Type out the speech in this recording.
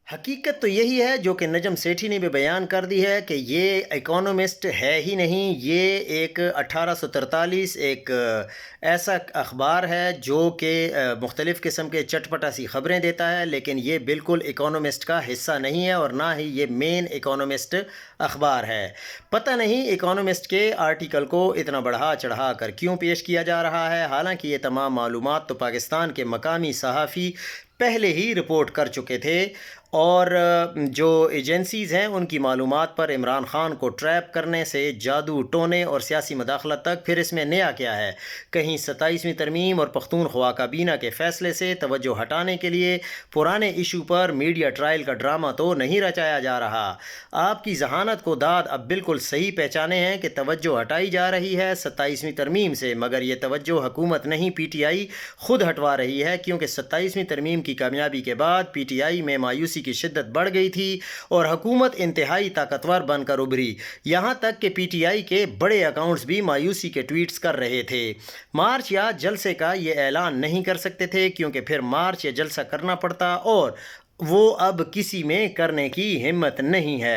हकीकत तो यही है जो कि नजम सेठी ने भी बयान कर दी है कि ये इकोनॉमिस्ट है ही नहीं। ये एक 1843 एक ऐसा अखबार है जो कि मुख्तलिफ़ किस्म के चटपटा सी ख़बरें देता है, लेकिन ये बिल्कुल इकोनॉमिस्ट का हिस्सा नहीं है और ना ही ये मेन इकोनॉमिस्ट अखबार है। पता नहीं इकोनॉमिस्ट के आर्टिकल को इतना बढ़ा चढ़ा कर क्यों पेश किया जा रहा है, हालांकि ये तमाम मालूमात तो पाकिस्तान के मकामी सहाफ़ी पहले ही रिपोर्ट कर चुके थे। और जो एजेंसीज़ हैं उनकी मालूमात पर इमरान ख़ान को ट्रैप करने से जादू टोने और सियासी मदाखलत तक। फिर इसमें नया क्या है? कहीं 27वीं तरमीम और पख्तूनख्वा काबीना के फ़ैसले से तवज्जो हटाने के लिए पुराने इशू पर मीडिया ट्रायल का ड्रामा तो नहीं रचाया जा रहा। आपकी जहानत को दाद अब बिल्कुल सही पहचाने हैं कि तवज्जो हटाई जा रही है 27वीं तरमीम से, मगर ये तवज्जो हुकूमत नहीं PTI खुद हटवा रही है, क्योंकि 27वीं तरमीम की कामयाबी के बाद PTI में मायूसी की शिद्दत बढ़ गई थी और हुकूमत इंतहाई ताकतवर बनकर उभरी। यहां तक कि PTI के बड़े अकाउंट्स भी मायूसी के ट्वीट्स कर रहे थे। मार्च या जलसे का ये ऐलान नहीं कर सकते थे, क्योंकि फिर मार्च या जलसा करना पड़ता और वो अब किसी में करने की हिम्मत नहीं है।